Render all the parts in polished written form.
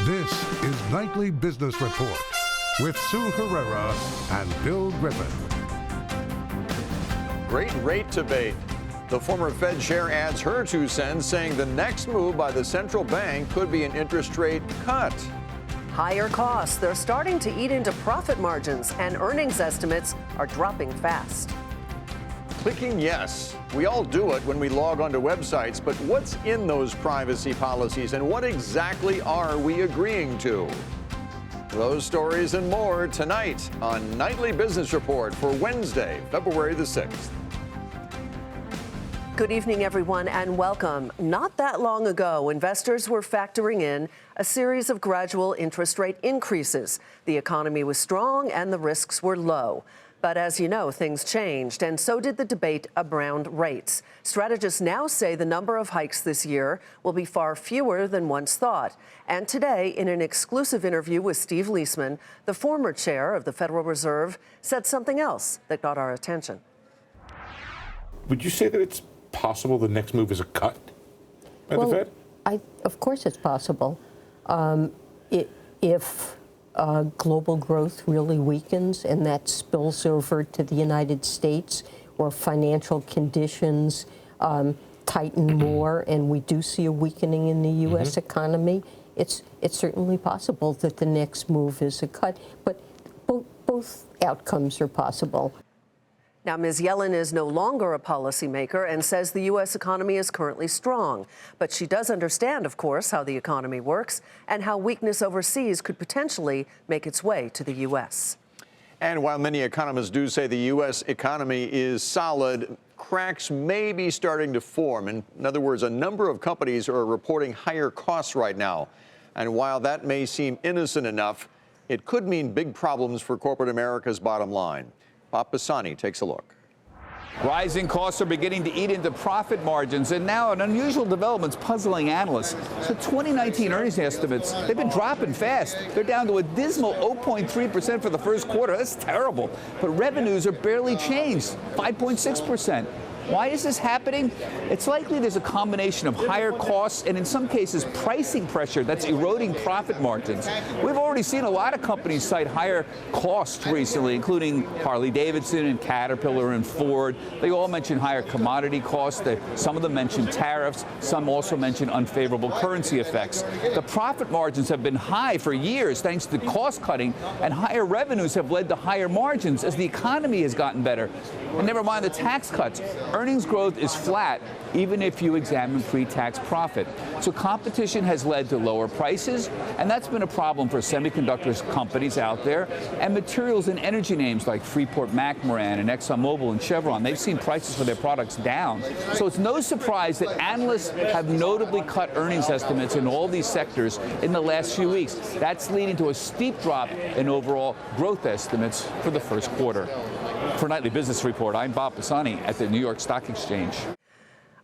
This is Nightly Business Report with Sue Herrera and Bill Griffin. Great rate debate. The former Fed chair adds her 2 cents, saying the next move by the central bank could be an interest rate cut. Higher costs, they're starting to eat into profit margins, and earnings estimates are dropping fast. Clicking yes. We all do it when we log onto websites, but what's in those privacy policies and what exactly are we agreeing to? Those stories and more tonight on Nightly Business Report for Wednesday, February the 6th. Good evening, everyone, and welcome. Not that long ago, investors were factoring in a series of gradual interest rate increases. The economy was strong and the risks were low. But as you know, things changed, and so did the debate around rates. Strategists now say the number of hikes this year will be far fewer than once thought. And today, in an exclusive interview with Steve Liesman, the former chair of the Federal Reserve said something else that got our attention. Would you say that it's possible the next move is a cut by the Fed? Of course it's possible. If global growth really weakens and that spills over to the United States, or financial conditions tighten more and we do see a weakening in the U.S. economy, it's certainly possible that the next move is a cut. But both outcomes are possible. Now, Ms. Yellen is no longer a policymaker and says the U.S. economy is currently strong. But she does understand, of course, how the economy works and how weakness overseas could potentially make its way to the U.S. And while many economists do say the U.S. economy is solid, cracks may be starting to form. In other words, a number of companies are reporting higher costs right now. And while that may seem innocent enough, it could mean big problems for corporate America's bottom line. Bob Pisani takes a look. Rising costs are beginning to eat into profit margins, and now an unusual development's puzzling analysts. The 2019 earnings estimates, they've been dropping fast. They're down to a dismal 0.3% for the first quarter. That's terrible. But revenues are barely changed, 5.6%. Why is this happening? It's likely there's a combination of higher costs and in some cases pricing pressure that's eroding profit margins. We've already seen a lot of companies cite higher costs recently, including Harley-Davidson and Caterpillar and Ford. They all mention higher commodity costs. Some of them mention tariffs. Some also mention unfavorable currency effects. The profit margins have been high for years thanks to cost cutting, and higher revenues have led to higher margins as the economy has gotten better. And never mind the tax cuts. Earnings growth is flat, even if you examine pre-tax profit. So competition has led to lower prices, and that's been a problem for semiconductor companies out there, and materials and energy names like Freeport-McMoran and ExxonMobil and Chevron. They've seen prices for their products down. So it's no surprise that analysts have notably cut earnings estimates in all these sectors in the last few weeks. That's leading to a steep drop in overall growth estimates for the first quarter. For Nightly Business Report, I'm Bob Pisani at the New York Stock Exchange.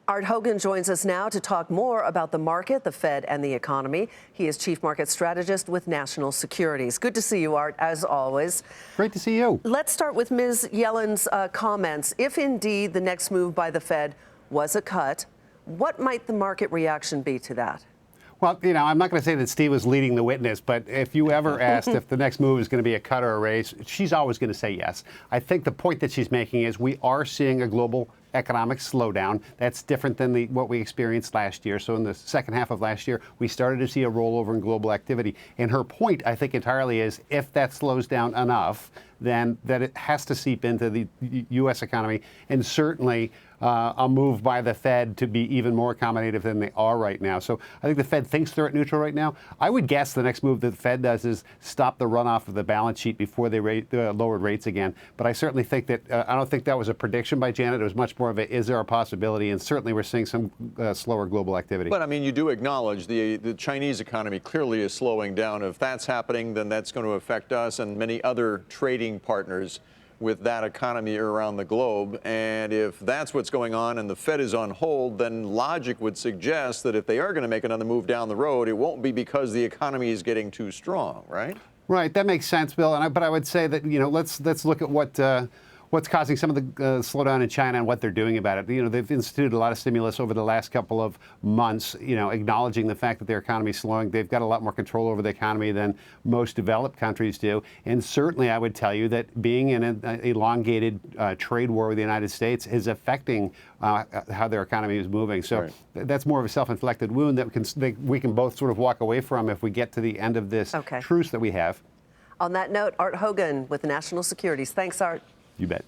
Art Hogan joins us now to talk more about the market, the Fed, and the economy. He is Chief Market Strategist with National Securities. Good to see you, Art, as always. Great to see you. Let's start with Ms. Yellen's comments. If indeed the next move by the Fed was a cut, what might the market reaction be to that? Well, I'm not going to say that Steve was leading the witness, but if you ever asked if the next move is going to be a cut or a raise, she's always going to say yes. I think the point that she's making is we are seeing a global economic slowdown. That's different than what we experienced last year. So in the second half of last year, we started to see a rollover in global activity. And her point, I think entirely, is if that slows down enough, then that it has to seep into the U.S. economy, and certainly a move by the Fed to be even more accommodative than they are right now. So I think the Fed thinks they're at neutral right now. I would guess the next move that the Fed does is stop the runoff of the balance sheet before they lowered rates again. But I certainly think that, I don't think that was a prediction by Janet. It was much more of a, is there a possibility? And certainly we're seeing some slower global activity. But I mean, you do acknowledge the Chinese economy clearly is slowing down. If that's happening, then that's going to affect us and many other trading partners with that economy around the globe. And if that's what's going on and the Fed is on hold, then logic would suggest that if they are going to make another move down the road, it won't be because the economy is getting too strong, right? Right. That makes sense, Bill. But I would say that, let's look at what's causing some of the slowdown in China and what they're doing about it. They've instituted a lot of stimulus over the last couple of months, acknowledging the fact that their economy is slowing. They've got a lot more control over the economy than most developed countries do. And certainly I would tell you that being in an elongated trade war with the United States is affecting how their economy is moving. So that's more of a self-inflicted wound that we can both sort of walk away from if we get to the end of this truce that we have. On that note, Art Hogan with National Securities. Thanks, Art. You bet.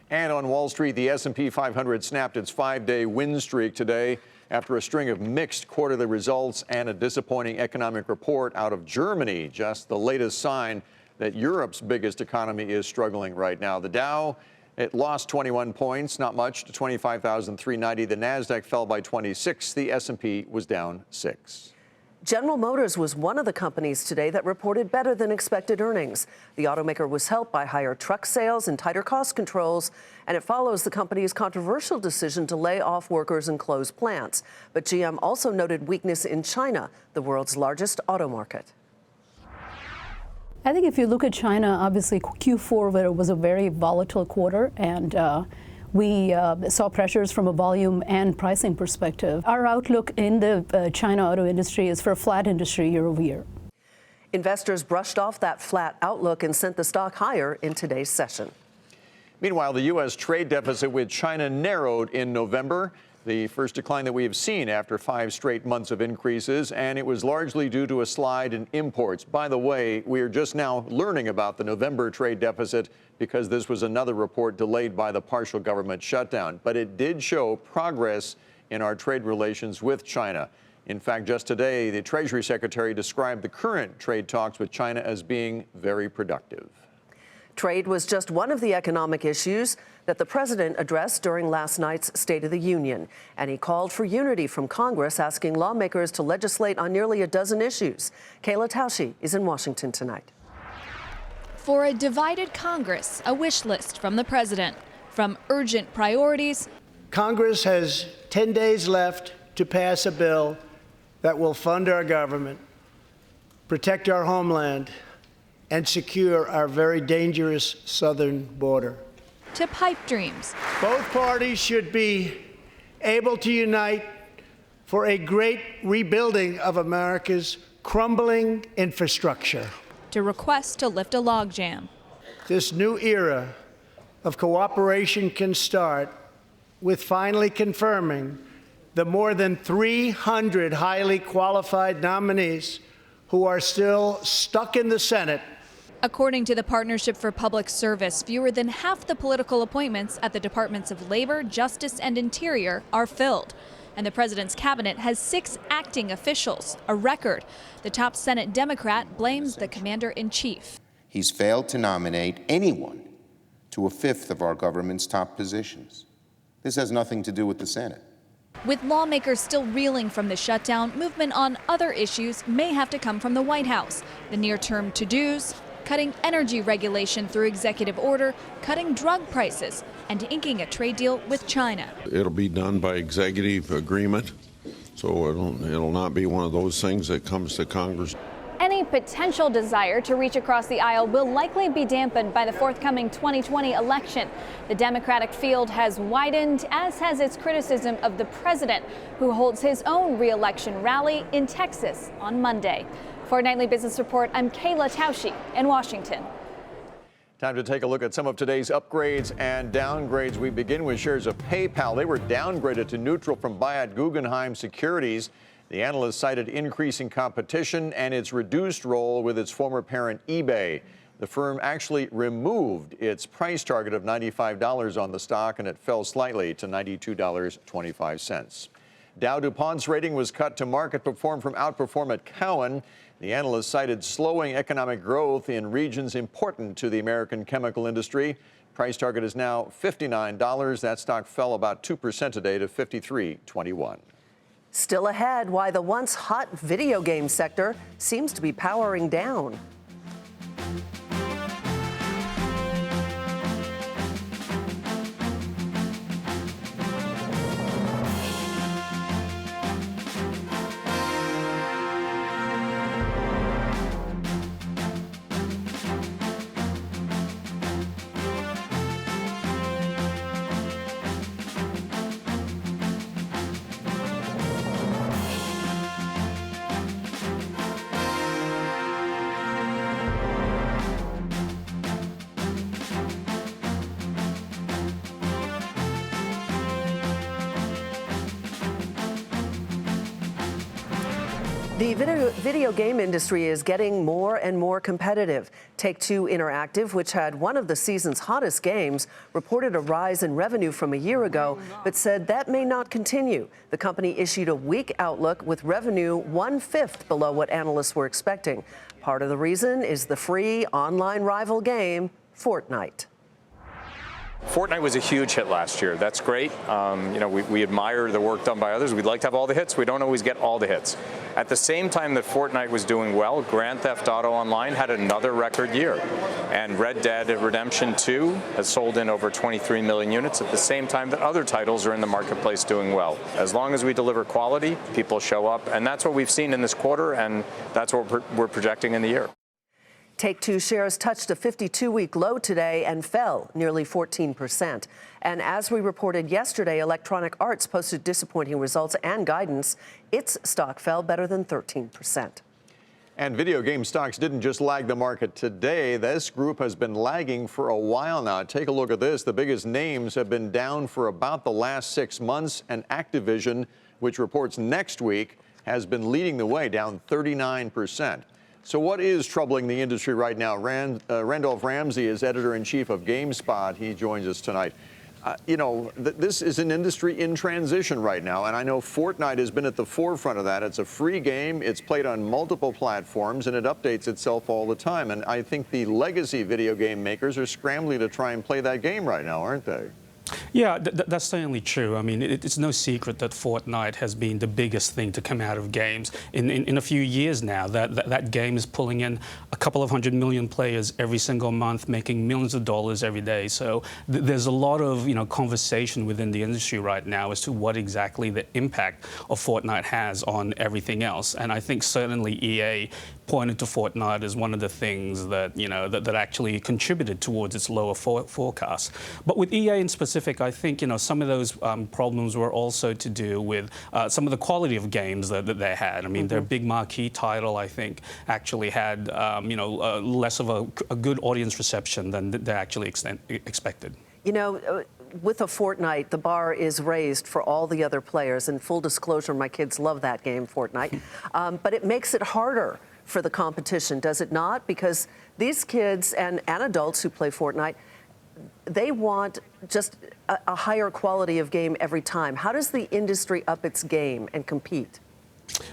And on Wall Street, the S&P 500 snapped its 5-day win streak today after a string of mixed quarterly results and a disappointing economic report out of Germany. Just the latest sign that Europe's biggest economy is struggling right now. The Dow, it lost 21 points, not much, to 25,390. The Nasdaq fell by 26. The S&P was down 6. General Motors was one of the companies today that reported better than expected earnings. The automaker was helped by higher truck sales and tighter cost controls, and it follows the company's controversial decision to lay off workers and close plants. But GM also noted weakness in China, the world's largest auto market. I think if you look at China, obviously Q4 was a very volatile quarter, and we saw pressures from a volume and pricing perspective. Our outlook in the China auto industry is for a flat industry year over year. Investors brushed off that flat outlook and sent the stock higher in today's session. Meanwhile, the U.S. trade deficit with China narrowed in November, the first decline that we have seen after 5 straight months of increases, and it was largely due to a slide in imports. By the way, we are just now learning about the November trade deficit because this was another report delayed by the partial government shutdown. But it did show progress in our trade relations with China. In fact, just today, the Treasury Secretary described the current trade talks with China as being very productive. Trade was just one of the economic issues that the president addressed during last night's State of the Union. And he called for unity from Congress, asking lawmakers to legislate on nearly a dozen issues. Kayla Tausche is in Washington tonight. For a divided Congress, a wish list from the president. From urgent priorities. Congress has 10 days left to pass a bill that will fund our government, protect our homeland, and secure our very dangerous southern border. To pipe dreams. Both parties should be able to unite for a great rebuilding of America's crumbling infrastructure. To request to lift a logjam. This new era of cooperation can start with finally confirming the more than 300 highly qualified nominees who are still stuck in the Senate. According to the Partnership for Public Service, fewer than half the political appointments at the Departments of Labor, Justice, and Interior are filled. And the president's cabinet has 6 acting officials, a record. The top Senate Democrat blames the commander-in-chief. He's failed to nominate anyone to a fifth of our government's top positions. This has nothing to do with the Senate. With lawmakers still reeling from the shutdown, movement on other issues may have to come from the White House. The near-term to-dos, cutting energy regulation through executive order, cutting drug prices, and inking a trade deal with China. It'll be done by executive agreement, so it'll not be one of those things that comes to Congress. Any potential desire to reach across the aisle will likely be dampened by the forthcoming 2020 election. The Democratic field has widened, as has its criticism of the president, who holds his own re-election rally in Texas on Monday. For Nightly Business Report, I'm Kayla Tausche in Washington. Time to take a look at some of today's upgrades and downgrades. We begin with shares of PayPal. They were downgraded to neutral from buy at Guggenheim Securities. The analyst cited increasing competition and its reduced role with its former parent eBay. The firm actually removed its price target of $95 on the stock, and it fell slightly to $92.25. Dow DuPont's rating was cut to market perform from outperform at Cowen. The analyst cited slowing economic growth in regions important to the American chemical industry. Price target is now $59. That stock fell about 2% today to $53.21. Still ahead, why the once hot video game sector seems to be powering down. The video game industry is getting more and more competitive. Take-Two Interactive, which had one of the season's hottest games, reported a rise in revenue from a year ago, but said that may not continue. The company issued a weak outlook with revenue 1/5 below what analysts were expecting. Part of the reason is the free online rival game, Fortnite. Fortnite was a huge hit last year. That's great. We admire the work done by others. We'd like to have all the hits. We don't always get all the hits. At the same time that Fortnite was doing well, Grand Theft Auto Online had another record year. And Red Dead Redemption 2 has sold in over 23 million units at the same time that other titles are in the marketplace doing well. As long as we deliver quality, people show up. And that's what we've seen in this quarter, and that's what we're projecting in the year. Take-Two shares touched a 52-week low today and fell nearly 14%. And as we reported yesterday, Electronic Arts posted disappointing results and guidance. Its stock fell better than 13%. And video game stocks didn't just lag the market today. This group has been lagging for a while now. Take a look at this. The biggest names have been down for about the last 6 months, and Activision, which reports next week, has been leading the way, down 39%. So what is troubling the industry right now? Randolph Ramsey is editor-in-chief of GameSpot. He joins us tonight. This is an industry in transition right now, and I know Fortnite has been at the forefront of that. It's a free game. It's played on multiple platforms, and it updates itself all the time. And I think the legacy video game makers are scrambling to try and play that game right now, aren't they? Yeah, that's certainly true. I mean, it's no secret that Fortnite has been the biggest thing to come out of games in a few years now. That game is pulling in a couple of 100 million players every single month, making millions of dollars every day. So there's a lot of conversation within the industry right now as to what exactly the impact of Fortnite has on everything else. And I think certainly EA pointed to Fortnite as one of the things that that actually contributed towards its lower forecast. But with EA in specific, I think some of those problems were also to do with some of the quality of games that they had. I mean, their big marquee title, I think, actually had less of a good audience reception than they actually expected. With a Fortnite, the bar is raised for all the other players. And full disclosure, my kids love that game, Fortnite. But it makes it harder for the competition, does it not? Because these kids and adults who play Fortnite, they want just a higher quality of game every time. How does the industry up its game and compete?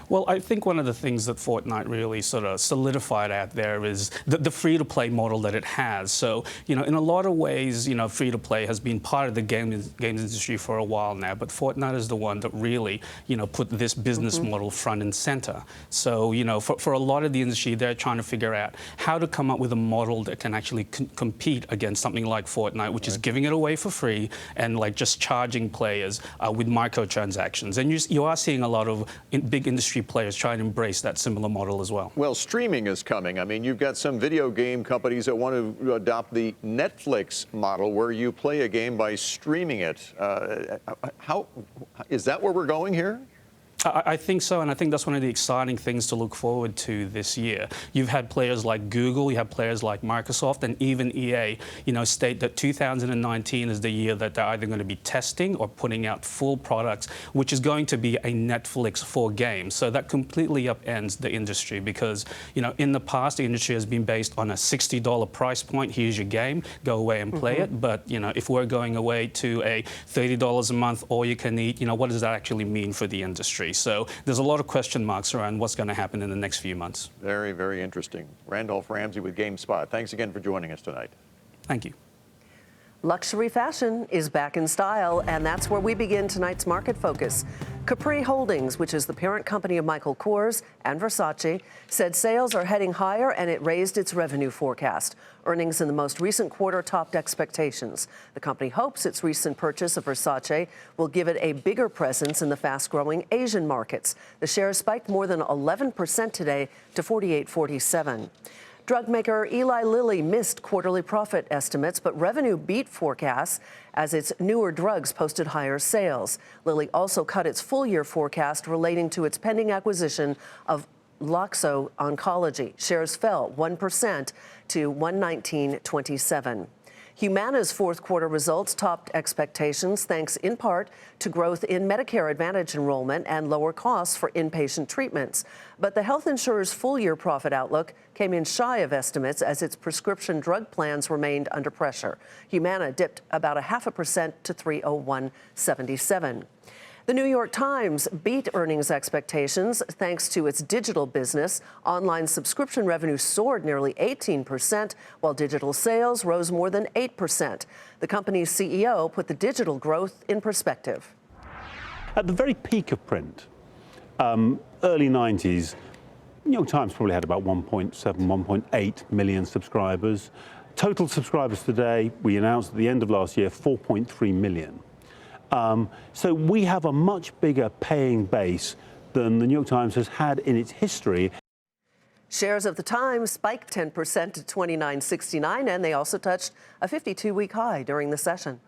Well, I think one of the things that Fortnite really sort of solidified out there is the free-to-play model that it has. So, in a lot of ways, free-to-play has been part of the games industry for a while now, but Fortnite is the one that really, put this business model front and center. So, for a lot of the industry, they're trying to figure out how to come up with a model that can actually compete against something like Fortnite, which is giving it away for free and like just charging players with microtransactions. And you are seeing a lot of big industry players try and embrace that similar model as well. Well, streaming is coming. I mean, you've got some video game companies that want to adopt the Netflix model where you play a game by streaming it. How is that where we're going here? I think so, and I think that's one of the exciting things to look forward to this year. You've had players like Google, you have players like Microsoft, and even EA, state that 2019 is the year that they're either going to be testing or putting out full products, which is going to be a Netflix for games. So that completely upends the industry because, in the past, the industry has been based on a $60 price point. Here's your game, go away and play it. But, if we're going away to a $30 a month, all you can eat, what does that actually mean for the industry? So there's a lot of question marks around what's going to happen in the next few months. Very, very interesting. Randolph Ramsey with GameSpot. Thanks again for joining us tonight. Thank you. Luxury fashion is back in style, and that's where we begin tonight's market focus. Capri Holdings, which is the parent company of Michael Kors and Versace, said sales are heading higher and it raised its revenue forecast. Earnings in the most recent quarter topped expectations. The company hopes its recent purchase of Versace will give it a bigger presence in the fast-growing Asian markets. The shares spiked more than 11% today to $48.47. Drug maker Eli Lilly missed quarterly profit estimates, but revenue beat forecasts as its newer drugs posted higher sales. Lilly also cut its full-year forecast relating to its pending acquisition of Loxo Oncology. Shares fell 1% to $119.27. Humana's fourth quarter results topped expectations thanks in part to growth in Medicare Advantage enrollment and lower costs for inpatient treatments. But the health insurer's full-year profit outlook came in shy of estimates as its prescription drug plans remained under pressure. Humana dipped about 0.5% to $301.77. The New York Times beat earnings expectations thanks to its digital business. Online subscription revenue soared nearly 18%, while digital sales rose more than 8%. The company's CEO put the digital growth in perspective. At the very peak of print, early 90s, New York Times probably had about 1.7, 1.8 million subscribers. Total subscribers today, we announced at the end of last year, 4.3 million. So we have a much bigger paying base than the New York Times has had in its history. Shares of the Times spiked 10% to $29.69, and they also touched a 52-week high during the session.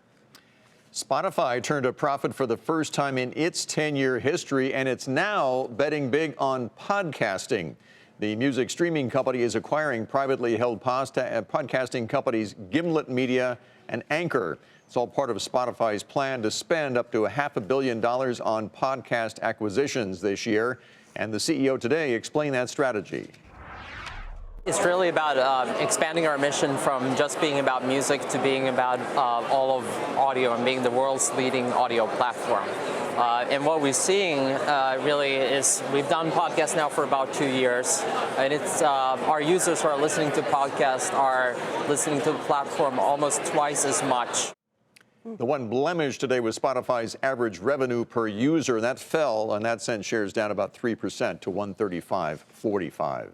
Spotify turned a profit for the first time in its 10-year history, and it's now betting big on podcasting. The music streaming company is acquiring privately held podcasting companies Gimlet Media and Anchor. It's all part of Spotify's plan to spend up to $500 million on podcast acquisitions this year. And the CEO today explained that strategy. It's really about expanding our mission from just being about music to being about all of audio and being the world's leading audio platform. And what we're seeing really is we've done podcasts now for about 2 years, and it's our users who are listening to podcasts are listening to the platform almost twice as much. The one blemish today was Spotify's average revenue per user. That fell, and that sent shares down about 3% to $135.45.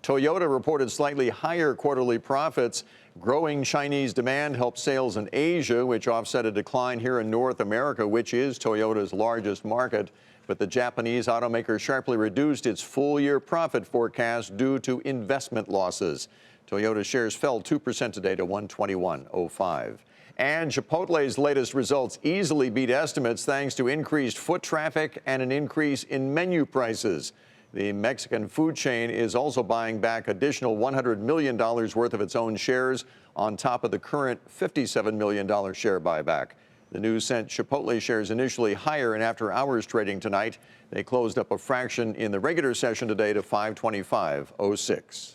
Toyota reported slightly higher quarterly profits. Growing Chinese demand helped sales in Asia, which offset a decline here in North America, which is Toyota's largest market. But the Japanese automaker sharply reduced its full-year profit forecast due to investment losses. Toyota shares fell 2% today to $121.05. And Chipotle's latest results easily beat estimates thanks to increased foot traffic and an increase in menu prices. The Mexican food chain is also buying back additional $100 million worth of its own shares on top of the current $57 million share buyback. The news sent Chipotle shares initially higher in after-hours trading tonight. They closed up a fraction in the regular session today to $525.06.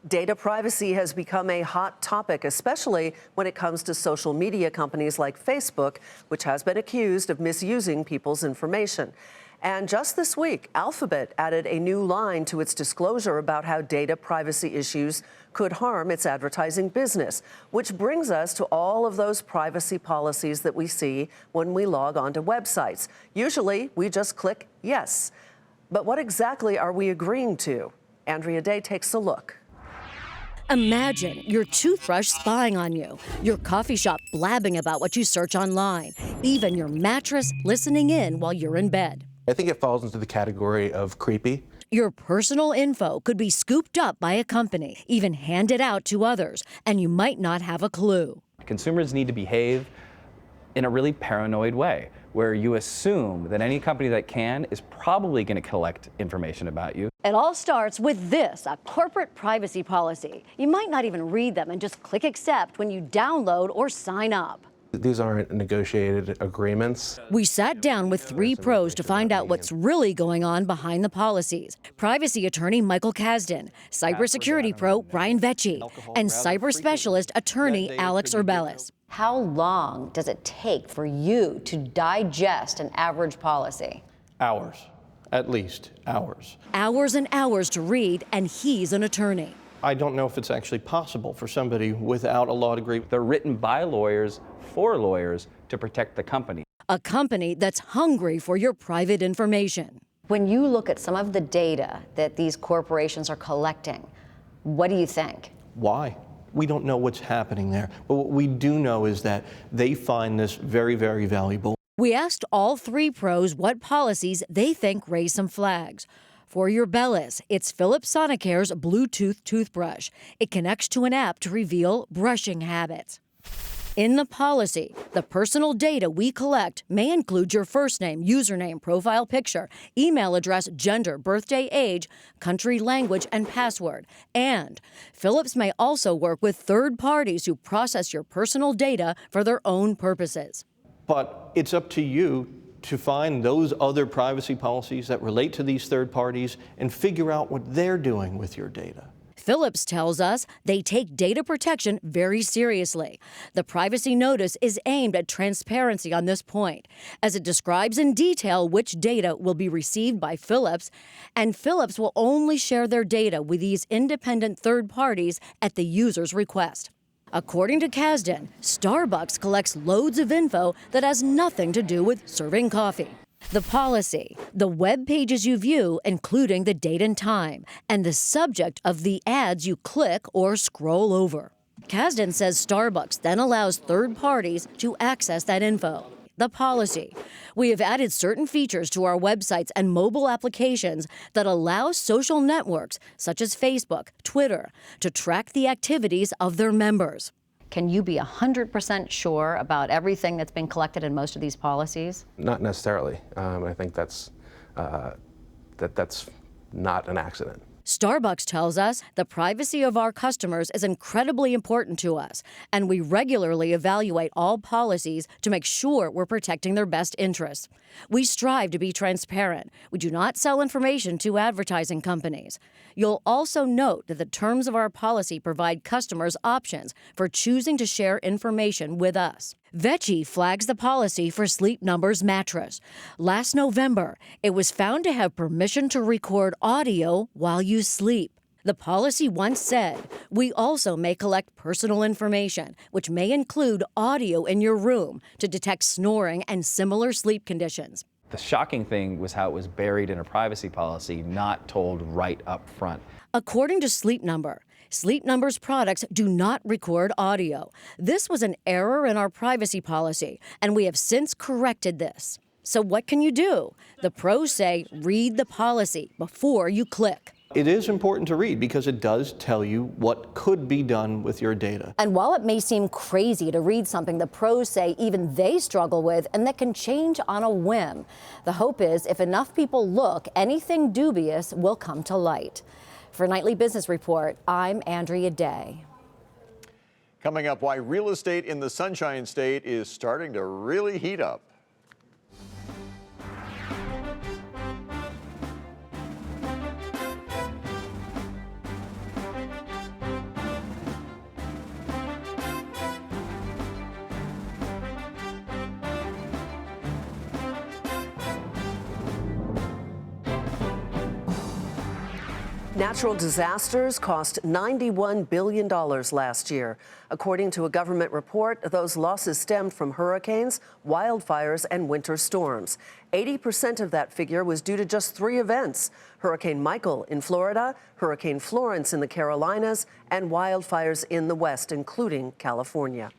Data privacy has become a hot topic, especially when it comes to social media companies like Facebook, which has been accused of misusing people's information. And just this week, Alphabet added a new line to its disclosure about how data privacy issues could harm its advertising business, which brings us to all of those privacy policies that we see when we log onto websites. Usually, we just click yes. But what exactly are we agreeing to? Andrea Day takes a look. Imagine your toothbrush spying on you, your coffee shop blabbing about what you search online, even your mattress listening in while you're in bed. I think it falls into the category of creepy. Your personal info could be scooped up by a company, even handed out to others, and you might not have a clue. Consumers need to behave in a really paranoid way, where you assume that any company that can is probably going to collect information about you. It all starts with this, a corporate privacy policy. You might not even read them and just click accept when you download or sign up. These aren't negotiated agreements. We sat down with 3 pros to find out what's really going on behind the policies. Privacy attorney Michael Kasdan, cybersecurity pro Brian Vecchi, and cyber specialist attorney Alex Urbelis. How long does it take for you to digest an average policy? Hours, at least hours. Hours and hours to read, and he's an attorney. I don't know if it's actually possible for somebody without a law degree. They're written by lawyers for lawyers to protect the company. A company that's hungry for your private information. When you look at some of the data that these corporations are collecting, what do you think? Why? We don't know what's happening there. But what we do know is that they find this very, very valuable. We asked all 3 pros what policies they think raise some flags. For Urbelis, it's Philips Sonicare's Bluetooth toothbrush. It connects to an app to reveal brushing habits. In the policy, the personal data we collect may include your first name, username, profile picture, email address, gender, birthday, age, country, language, and password. And Philips may also work with third parties who process your personal data for their own purposes. But it's up to you to find those other privacy policies that relate to these third parties and figure out what they're doing with your data. Philips tells us they take data protection very seriously. The privacy notice is aimed at transparency on this point, as it describes in detail which data will be received by Philips, and Philips will only share their data with these independent third parties at the user's request. According to Kasdan, Starbucks collects loads of info that has nothing to do with serving coffee. The policy, the web pages you view, including the date and time, and the subject of the ads you click or scroll over. Kasdan says Starbucks then allows third parties to access that info. The policy. We have added certain features to our websites and mobile applications that allow social networks, such as Facebook, Twitter, to track the activities of their members. Can you be 100% sure about everything that's been collected in most of these policies? Not necessarily. I think that's not an accident. Starbucks tells us the privacy of our customers is incredibly important to us, and we regularly evaluate all policies to make sure we're protecting their best interests. We strive to be transparent. We do not sell information to advertising companies. You'll also note that the terms of our policy provide customers options for choosing to share information with us. Vecchi flags the policy for Sleep Number's mattress. Last November, it was found to have permission to record audio while you sleep. The policy once said, we also may collect personal information, which may include audio in your room to detect snoring and similar sleep conditions. The shocking thing was how it was buried in a privacy policy, not told right up front. According to Sleep Number's products do not record audio. This was an error in our privacy policy, and we have since corrected this. So what can you do? The pros say read the policy before you click. It is important to read because it does tell you what could be done with your data. And while it may seem crazy to read something the pros say even they struggle with and that can change on a whim, the hope is if enough people look, anything dubious will come to light. For Nightly Business Report, I'm Andrea Day. Coming up, why real estate in the Sunshine State is starting to really heat up. Natural disasters cost $91 billion last year. According to a government report, those losses stemmed from hurricanes, wildfires, and winter storms. 80% of that figure was due to just 3 events: Hurricane Michael in Florida, Hurricane Florence in the Carolinas, and wildfires in the West, including California.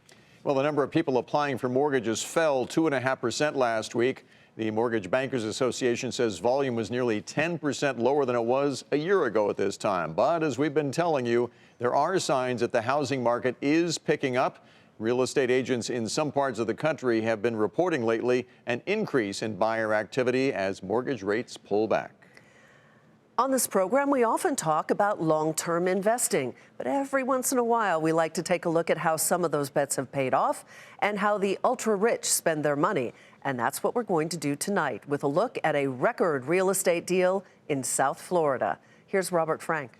Well, the number of people applying for mortgages fell 2.5% last week. The Mortgage Bankers Association says volume was nearly 10% lower than it was a year ago at this time. But as we've been telling you, there are signs that the housing market is picking up. Real estate agents in some parts of the country have been reporting lately an increase in buyer activity as mortgage rates pull back. On this program, we often talk about long-term investing, but every once in a while, we like to take a look at how some of those bets have paid off and how the ultra-rich spend their money. And that's what we're going to do tonight with a look at a record real estate deal in South Florida. Here's Robert Frank.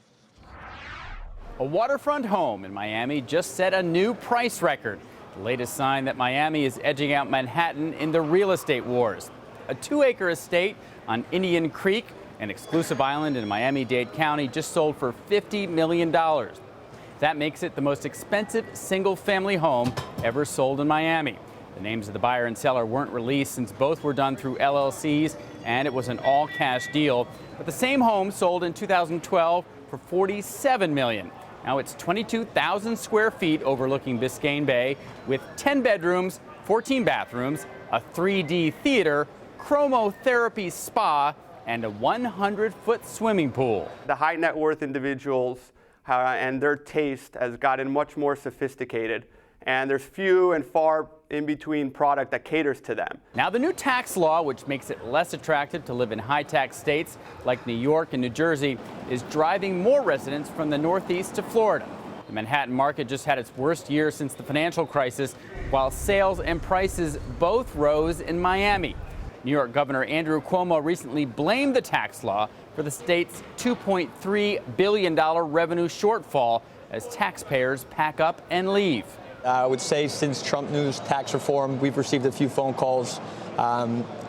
A waterfront home in Miami just set a new price record. The latest sign that Miami is edging out Manhattan in the real estate wars. A 2-acre estate on Indian Creek, an exclusive island in Miami-Dade County, just sold for $50 million. That makes it the most expensive single-family home ever sold in Miami. The names of the buyer and seller weren't released since both were done through LLCs, and it was an all-cash deal. But the same home sold in 2012 for $47 million. Now it's 22,000 square feet overlooking Biscayne Bay with 10 bedrooms, 14 bathrooms, a 3D theater, chromotherapy spa, and a 100-foot swimming pool. The high net worth individuals and their taste has gotten much more sophisticated. and there's few and far in between product that caters to them. Now, the new tax law, which makes it less attractive to live in high-tax states like New York and New Jersey, is driving more residents from the Northeast to Florida. The Manhattan market just had its worst year since the financial crisis, while sales and prices both rose in Miami. New York Governor Andrew Cuomo recently blamed the tax law for the state's $2.3 billion revenue shortfall as taxpayers pack up and leave. I would say since Trump news tax reform, we've received a few phone calls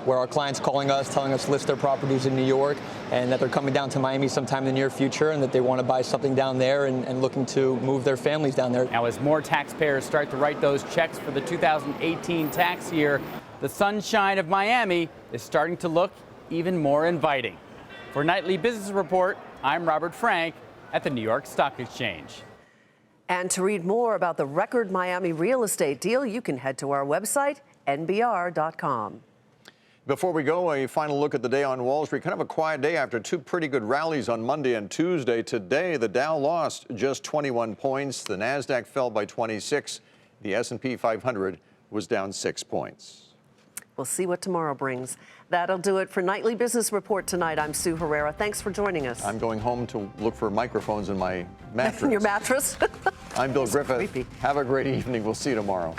where our clients calling us, telling us to list their properties in New York and that they're coming down to Miami sometime in the near future and that they want to buy something down there and looking to move their families down there. Now, as more taxpayers start to write those checks for the 2018 tax year, the sunshine of Miami is starting to look even more inviting. For Nightly Business Report, I'm Robert Frank at the New York Stock Exchange. And to read more about the record Miami real estate deal, you can head to our website, nbr.com. Before we go, a final look at the day on Wall Street. Kind of a quiet day after two pretty good rallies on Monday and Tuesday. Today, the Dow lost just 21 points. The Nasdaq fell by 26. The S&P 500 was down 6 points. We'll see what tomorrow brings. That'll do it for Nightly Business Report tonight. I'm Sue Herrera. Thanks for joining us. I'm going home to look for microphones in my mattress. Your mattress? I'm Bill Griffith. Creepy. Have a great evening. We'll see you tomorrow.